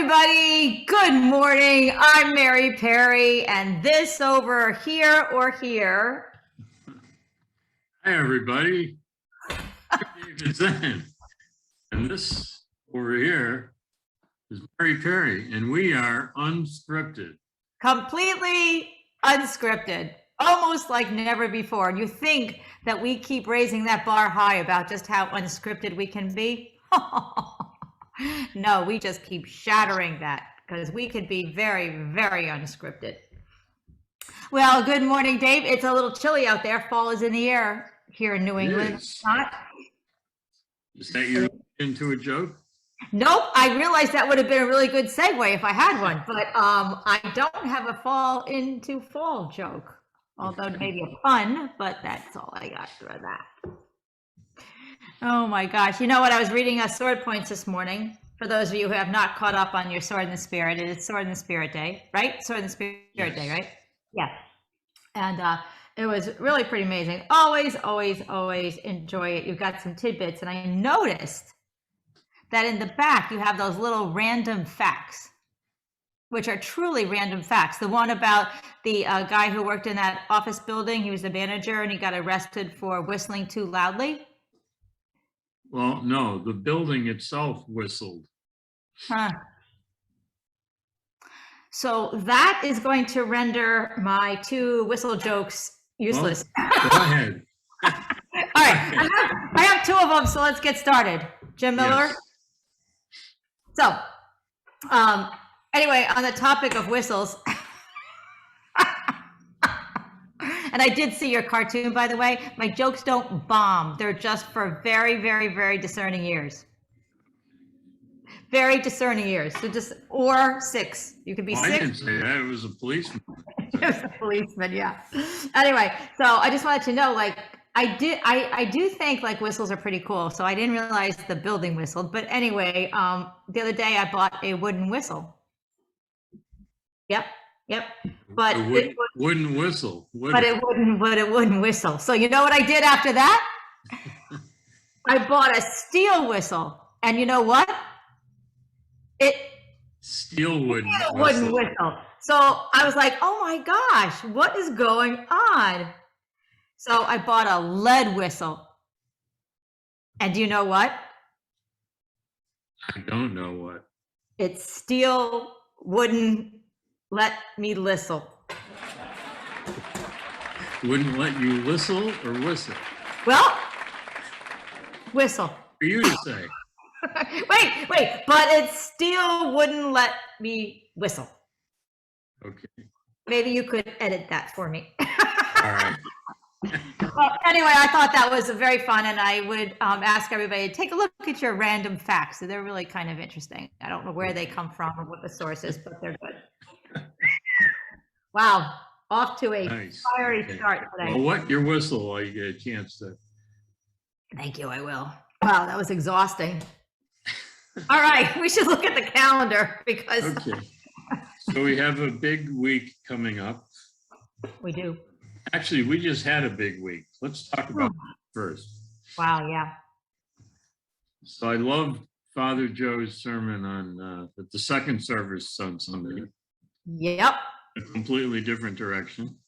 everybody. Good morning. I'm Mary Perry, and this over here or here. Hi, everybody. David Zen. And this over here is Mary Perry, and we are unscripted. Completely unscripted, almost like never before. You think that we keep raising that bar high about just how unscripted we can be? No, we just keep shattering that because we could be very, very unscripted. Well, good morning, Dave. It's a little chilly out there. Fall is in the air here in New England. Is that you into a joke? Nope. I realized that would have been a really good segue if I had one, but I don't have a fall into fall joke, although maybe a pun, but that's all I got for that. Oh my gosh. You know what? I was reading Sword Points this morning. For those of you who have not caught up on your Sword in the Spirit, it is Sword in the Spirit Day, right? Sword in the Spirit Day, right? Yeah. And it was really pretty amazing. Always, always, always enjoy it. You've got some tidbits. And I noticed that in the back, you have those little random facts, which are truly random facts. The one about the guy who worked in that office building, he was the manager and he got arrested for whistling too loudly. Well, no, the building itself whistled. Huh. So that is going to render my two whistle jokes useless. Well, go ahead. All right, I have two of them, so let's get started. Jim Miller. Yes. So, anyway, on the topic of whistles, and I did see your cartoon, by the way. My jokes don't bomb. They're just for very, very, very discerning ears. Very discerning ears. So just, or six. You could be Well, six. I didn't say that. It was a policeman. It was a policeman, yeah. Anyway, so I just wanted to know, like, I do think like whistles are pretty cool. So I didn't realize the building whistled. But anyway, the other day I bought a wooden whistle. Yep. But It wouldn't whistle. But it wouldn't whistle. So you know what I did after that? I bought a steel whistle. And you know what? It Steel wouldn't whistle. So I was like, oh my gosh, what is going on? So I bought a lead whistle. And do you know what? I don't know what. It's steel wouldn't let me whistle. Wouldn't let you whistle or whistle? Well, whistle. For you to say. Wait, but it still wouldn't let me whistle. Okay. Maybe you could edit that for me. All right. Well, anyway, I thought that was very fun, and I would ask everybody to take a look at your random facts. So they're really kind of interesting. I don't know where they come from or what the source is, but they're good. Wow, off to a fiery start today. Well, what your whistle while you get a chance to. Thank you, I will. Wow, that was exhausting. All right, we should look at the calendar because. Okay. So we have a big week coming up. We do. Actually, we just had a big week. Let's talk about that first. Wow, yeah. So I loved Father Joe's sermon on the second service on Sunday. Yep. A completely different direction.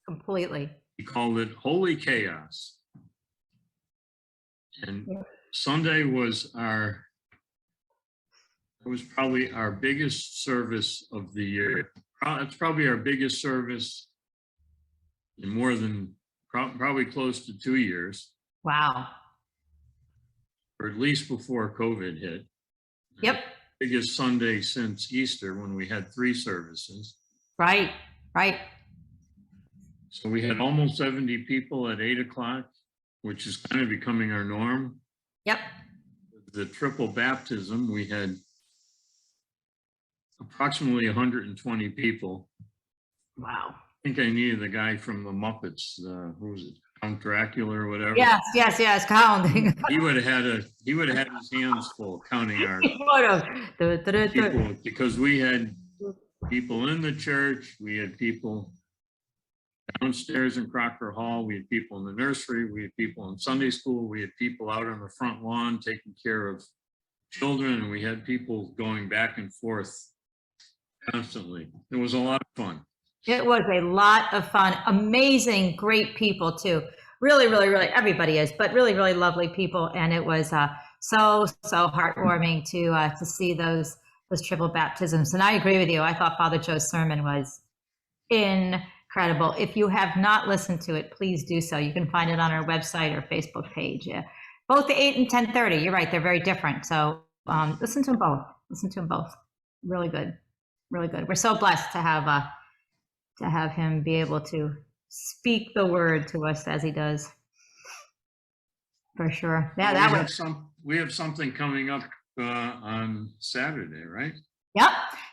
Completely. He called it Holy Chaos. And Sunday was probably our biggest service of the year. It's probably our biggest service in more than probably close to 2 years. Wow. Or at least before COVID hit. Yep. Biggest Sunday since Easter when we had 3 services. Right. So we had almost 70 people at 8 o'clock, which is kind of becoming our norm. Yep. The triple baptism, we had approximately 120 people. Wow. I think I needed the guy from the Muppets, who was it, Count Dracula or whatever. Yes, counting. He would have had his hands full counting our people, because we had people in the church, we had people downstairs in Crocker Hall, we had people in the nursery, we had people in Sunday school, we had people out on the front lawn taking care of children, and we had people going back and forth constantly. It was a lot of fun. It was a lot of fun. Amazing, great people too. Really, really, really, everybody is, but really, really lovely people. And it was so heartwarming to see those triple baptisms. And I agree with you. I thought Father Joe's sermon was incredible. If you have not listened to it, please do so. You can find it on our website or Facebook page. Yeah. Both the 8 and 10:30. You're right. They're very different. So listen to them both. Listen to them both. Really good. Really good. We're so blessed to have him be able to speak the word to us as he does. For sure. Yeah, that was. We have something coming up on Saturday, right? Yep.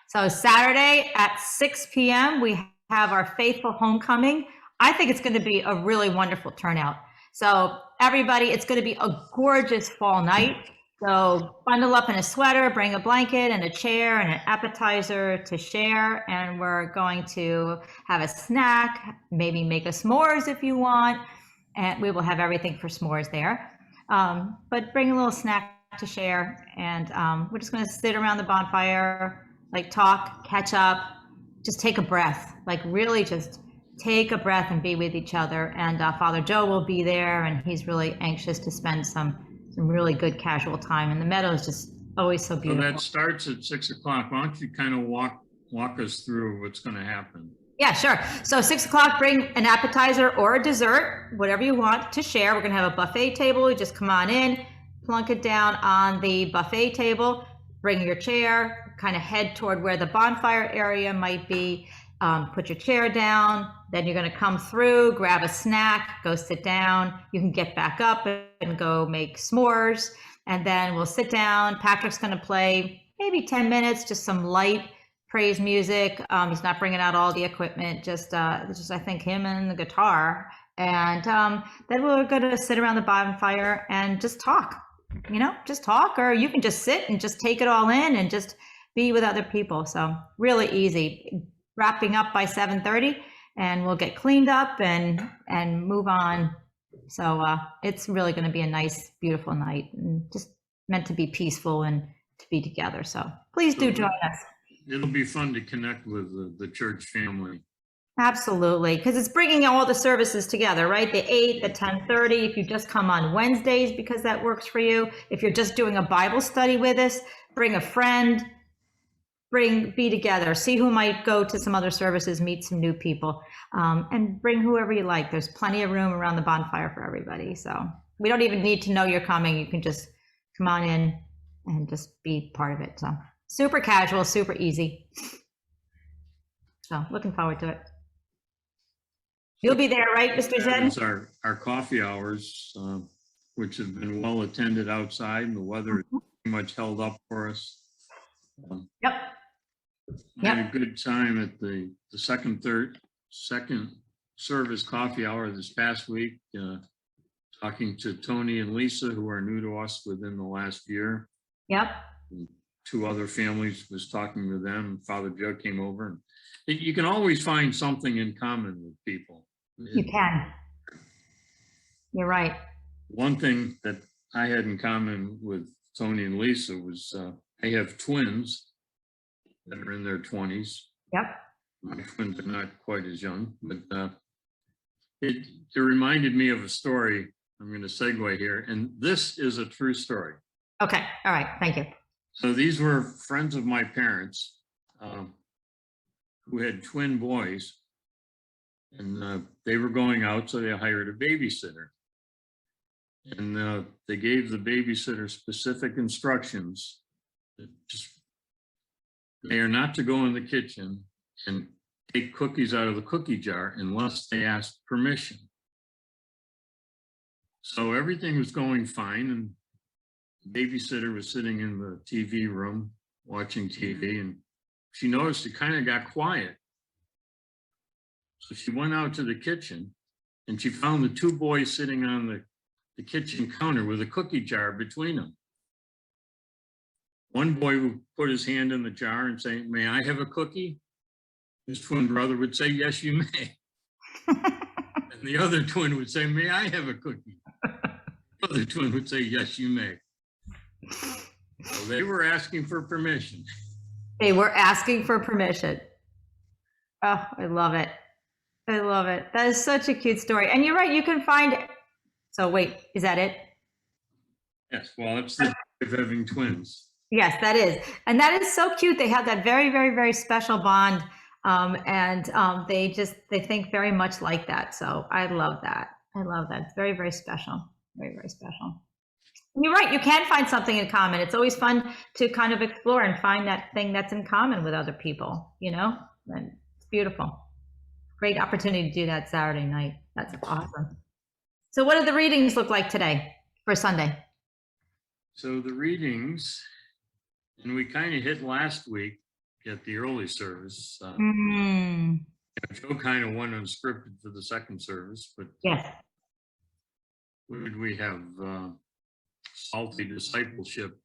So Saturday at 6 p.m. we have our faithful homecoming. I think it's going to be a really wonderful turnout. So everybody, it's going to be a gorgeous fall night. So bundle up in a sweater, bring a blanket and a chair and an appetizer to share. And we're going to have a snack, maybe make a s'mores if you want. And we will have everything for s'mores there. But bring a little snack to share. And we're just going to sit around the bonfire, like talk, catch up, just take a breath, like really just take a breath and be with each other. And Father Joe will be there, and he's really anxious to spend some really good casual time. And the meadow is just always so beautiful. So that starts at 6 o'clock. Why don't you kind of walk us through what's going to happen? Yeah, sure. So 6 o'clock, bring an appetizer or a dessert, whatever you want to share. We're going to have a buffet table. You just come on in, plunk it down on the buffet table, bring your chair, kind of head toward where the bonfire area might be. Put your chair down. Then you're going to come through, grab a snack, go sit down. You can get back up and go make s'mores. And then we'll sit down. Patrick's going to play maybe 10 minutes, just some light praise music. He's not bringing out all the equipment, just I think him and the guitar. And then we're going to sit around the bonfire and just talk, just talk, or you can just sit and just take it all in and just be with other people. So really easy. Wrapping up by 7:30, and we'll get cleaned up and move on. So it's really going to be a nice, beautiful night, and just meant to be peaceful and to be together. So please do join us. It'll be fun to connect with the church family. Absolutely, because it's bringing all the services together, right? The 8, the 10:30. If you just come on Wednesdays because that works for you. If you're just doing a Bible study with us, bring a friend. Be together, see who might go to some other services, meet some new people, and bring whoever you like. There's plenty of room around the bonfire for everybody. So we don't even need to know you're coming. You can just come on in and just be part of it. So super casual, super easy. So looking forward to it. You'll be there, right, Mr. Zen? It's our coffee hours, which have been well attended outside, and the weather is pretty much held up for us. Yep. I had a good time at the second service coffee hour this past week, talking to Tony and Lisa, who are new to us within the last year. Yep. And 2 other families, was talking to them. Father Joe came over. And you can always find something in common with people. You can. You're right. One thing that I had in common with Tony and Lisa was I have twins that are in their 20s. Yep. My twins are not quite as young, but it reminded me of a story. I'm going to segue here, and this is a true story. Okay. All right. Thank you. So these were friends of my parents who had twin boys, and they were going out, so they hired a babysitter. And they gave the babysitter specific instructions that they are not to go in the kitchen and take cookies out of the cookie jar unless they ask permission. So everything was going fine, and the babysitter was sitting in the TV room watching TV, and she noticed it kind of got quiet. So she went out to the kitchen, and she found the 2 boys sitting on the kitchen counter with a cookie jar between them. One boy would put his hand in the jar and say, "May I have a cookie?" His twin brother would say, "Yes, you may." And the other twin would say, "May I have a cookie?" The other twin would say, "Yes, you may." So they were asking for permission. They were asking for permission. Oh, I love it. I love it. That is such a cute story. And you're right, you can find it. So wait, is that it? Yes, well, it's the joy of having twins. Yes, that is. And that is so cute. They have that very, very, very special bond. They think very much like that. So I love that. I love that. It's very, very special. Very, very special. And you're right. You can find something in common. It's always fun to kind of explore and find that thing that's in common with other people, you know, and it's beautiful. Great opportunity to do that Saturday night. That's awesome. So what do the readings look like today for Sunday? So the readings, and we kind of hit last week at the early service. Joe kind of went unscripted for the second service, but yes. What did we have? Salty discipleship.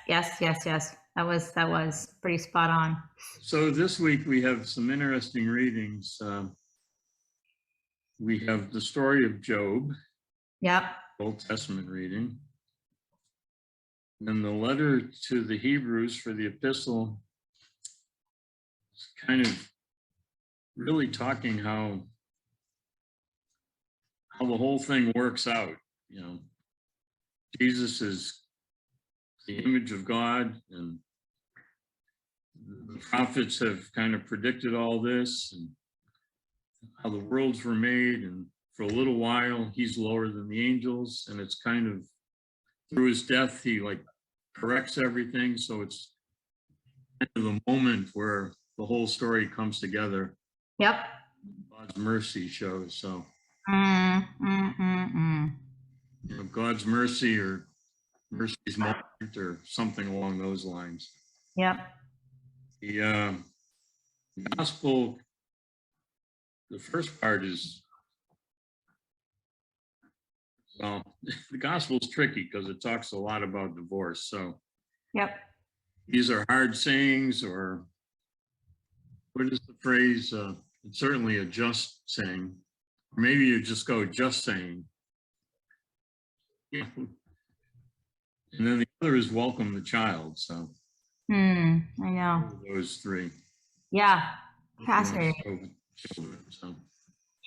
Yes. That was pretty spot on. So this week we have some interesting readings. We have the story of Job. Yep. Old Testament reading. And the letter to the Hebrews for the epistle is kind of really talking how the whole thing works out. You know, Jesus is the image of God, and the prophets have kind of predicted all this and how the worlds were made, and for a little while he's lower than the angels, and it's kind of through his death he like corrects everything. So it's kind of the moment where the whole story comes together. Yep. God's mercy shows. So you know, God's mercy or mercy's moment or something along those lines. Yep. The gospel, the first part is, well, the gospel is tricky because it talks a lot about divorce. So yep. These are hard sayings, or what is the phrase? It's certainly a just saying. Or maybe you just go just saying. Yeah. And then the other is welcome the child. So I know. Those three. Yeah. Fascinating. So.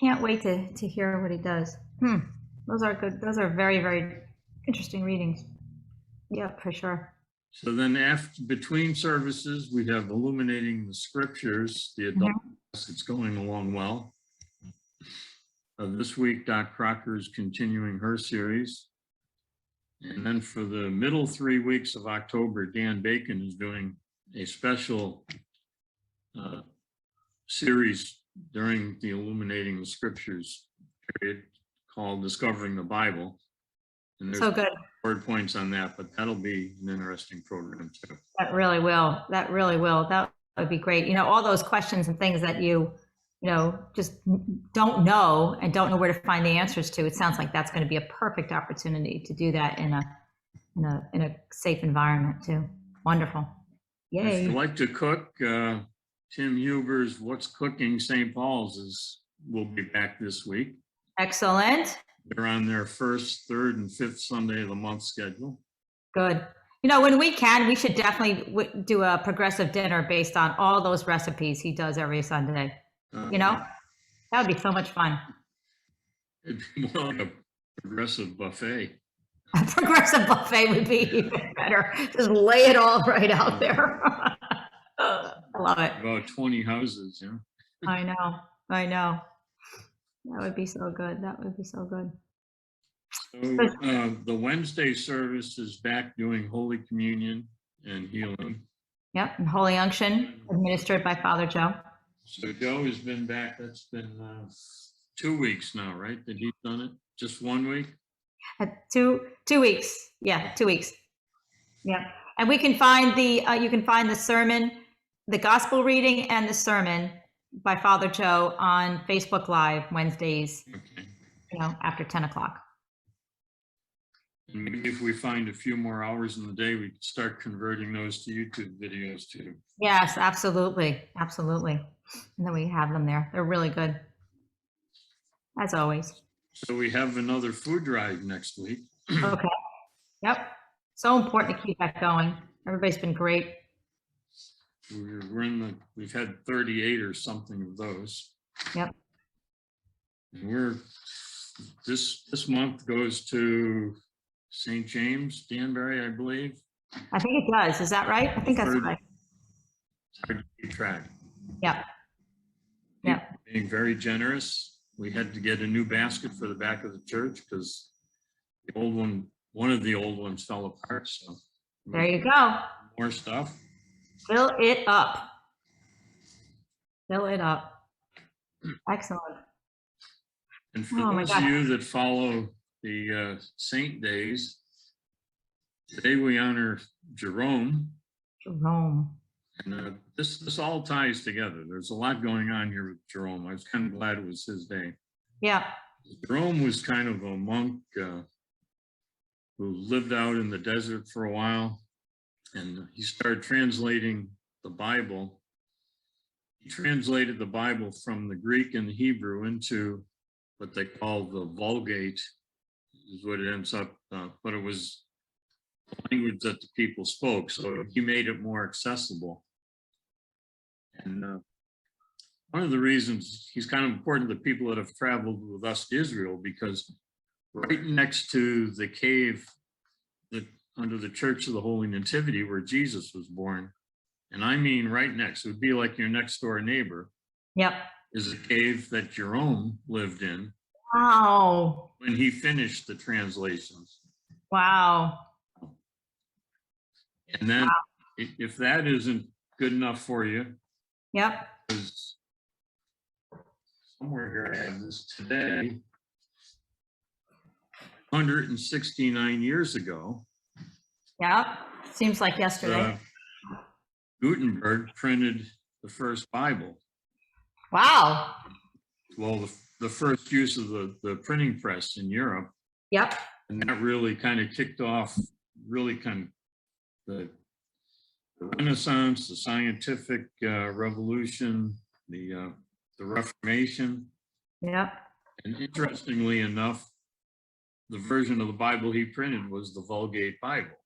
Can't wait to hear what he does. Those are good. Those are very, very interesting readings. Yeah, for sure. So then between services, we have illuminating the scriptures, the adult class. It's going along well. This week, Doc Crocker is continuing her series. And then for the middle 3 weeks of October, Dan Bacon is doing a special series during the illuminating the scriptures period called Discovering the Bible. And there's so good. Word points on that, but that'll be an interesting program too. That really will. That really will. That would be great. You know, all those questions and things that you just don't know and don't know where to find the answers to. It sounds like that's going to be a perfect opportunity to do that in a safe environment too. Wonderful. Yay. If you like to cook, Tim Huber's What's Cooking St. Paul's will be back this week. Excellent. They're on their first, third, and fifth Sunday of the month schedule. Good. You know, when we can, we should definitely do a progressive dinner based on all those recipes he does every Sunday. You know, that would be so much fun. It'd be more like a progressive buffet. A progressive buffet would be even better. Just lay it all right out there. I love it. About 20 houses, yeah. I know. That would be so good. So the Wednesday service is back doing Holy Communion and healing. Yep, and Holy Unction administered by Father Joe. So Joe has been back. That's been 2 weeks now, right? That he's done it? Just 1 week? 2 weeks. Yeah, 2 weeks. Yeah, and we can find you can find the sermon, the gospel reading, and the sermon by Father Joe on Facebook Live Wednesdays. Okay. You know, after 10 o'clock. And maybe if we find a few more hours in the day, we can start converting those to YouTube videos too. Yes, absolutely. And then we have them there. They're really good, as always. So we have another food drive next week. Okay. Yep. So important to keep that going. Everybody's been great. We've had 38 or something of those. Yep. And this month goes to St. James, Danbury, I believe. I think it does. Is that right? I think that's right. It's hard to keep track. Yep. Yep. Being very generous. We had to get a new basket for the back of the church because the old one of the old ones fell apart. So there you go. More stuff. Fill it up. Fill it up. Excellent. And for those of you that follow the saint days, today we honor Jerome. Jerome. And this all ties together. There's a lot going on here with Jerome. I was kind of glad it was his day. Yeah. Jerome was kind of a monk who lived out in the desert for a while, and he started translating the Bible. He translated the Bible from the Greek and the Hebrew into what they call the Vulgate, is what it ends up, but it was the language that the people spoke, so he made it more accessible. And one of the reasons he's kind of important to the people that have traveled with us to Israel, because right next to the cave that under the Church of the Holy Nativity where Jesus was born, and I mean right next, it would be like your next door neighbor. Yep. Is a cave that Jerome lived in. Wow. When he finished the translations. Wow. And then if that isn't good enough for you. Yep. Somewhere here I have this today. 169 years ago. Yeah, seems like yesterday. Gutenberg printed the first Bible. Wow. Well, the first use of the printing press in Europe. Yep. And that really kind of kicked off the Renaissance, the scientific revolution, the Reformation. Yep. And interestingly enough, the version of the Bible he printed was the Vulgate Bible.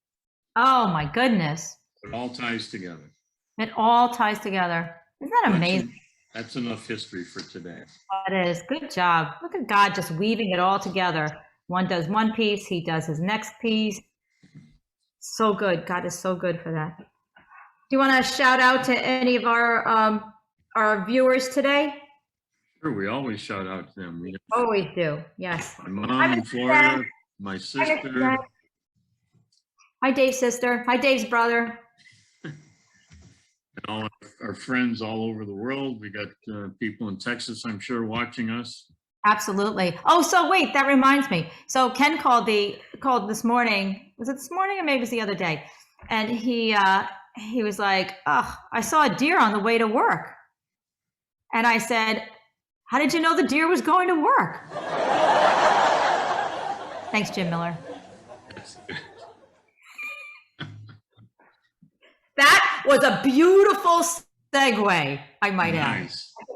Oh my goodness. It all ties together. It all ties together. Isn't that amazing? That's enough history for today. It is. Good job. Look at God just weaving it all together. One does one piece, he does his next piece. So good. God is so good for that. Do you want to shout out to any of our viewers today? Sure, we always shout out to them. We always do. Yes. My mom in Florida, my sister. Hi, Dave's sister. Hi, Dave's brother. And all our friends all over the world. We got people in Texas, I'm sure, watching us. Absolutely. Oh, so wait, that reminds me. So Ken called this morning. Was it this morning or maybe it was the other day? And he was like, "Oh, I saw a deer on the way to work." And I said, "How did you know the deer was going to work?" Thanks, Jim Miller. That was a beautiful segue, I might add.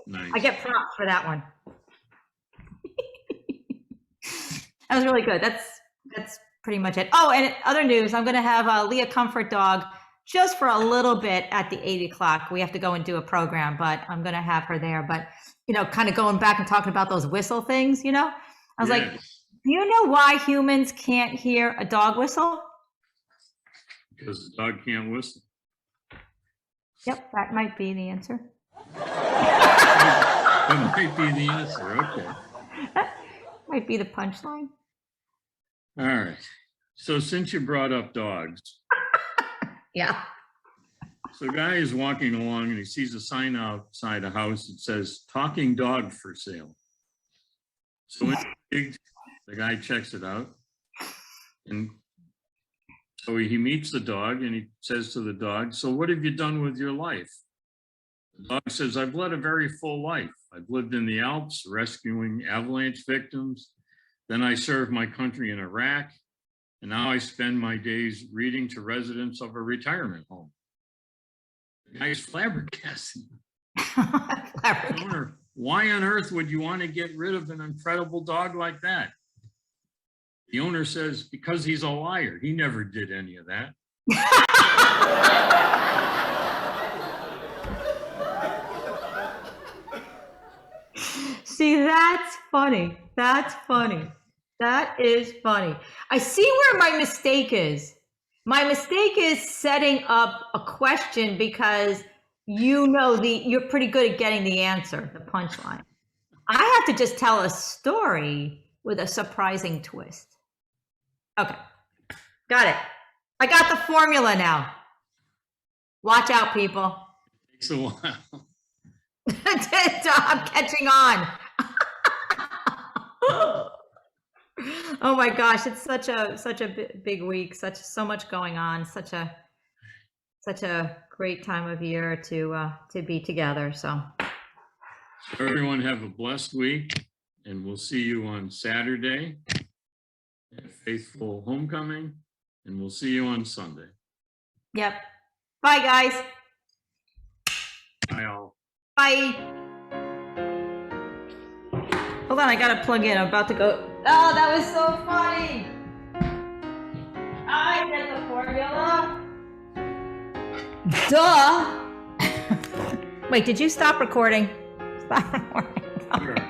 Nice. I get props for that one. That was really good. That's pretty much it. Oh, and other news, I'm going to have Leah Comfort Dog just for a little bit at the 8 o'clock. We have to go and do a program, but I'm going to have her there. But, kind of going back and talking about those whistle things, I was like, do you know why humans can't hear a dog whistle? Because the dog can't whistle. Yep, that might be the answer. That might be the answer, okay. That might be the punchline. All right. So since you brought up dogs. Yeah. So a guy is walking along and he sees a sign outside a house that says, "Talking dog for sale." So intrigued, the guy checks it out. And so he meets the dog and he says to the dog, "So what have you done with your life?" The dog says, "I've led a very full life. I've lived in the Alps rescuing avalanche victims. Then I served my country in Iraq. And now I spend my days reading to residents of a retirement home." The guy's flabbergasted. Why on earth would you want to get rid of an incredible dog like that? The owner says, "Because he's a liar. He never did any of that." See, that's funny. That's funny. That is funny. I see where my mistake is. My mistake is setting up a question because you're pretty good at getting the answer, the punchline. I have to just tell a story with a surprising twist. Okay, got it. I got the formula now. Watch out, people. It takes a while. I'm catching on. Oh my gosh, it's such a big week, so much going on, such a great time of year to be together. So Everyone have a blessed week, and we'll see you on Saturday at Faithful Homecoming, and we'll see you on Sunday. Yep. Bye, guys. Bye all. Bye. Hold on, I gotta plug in. I'm about to go. Oh, that was so funny. I get the formula. Duh. Wait, did you stop recording? Stop recording. Sure.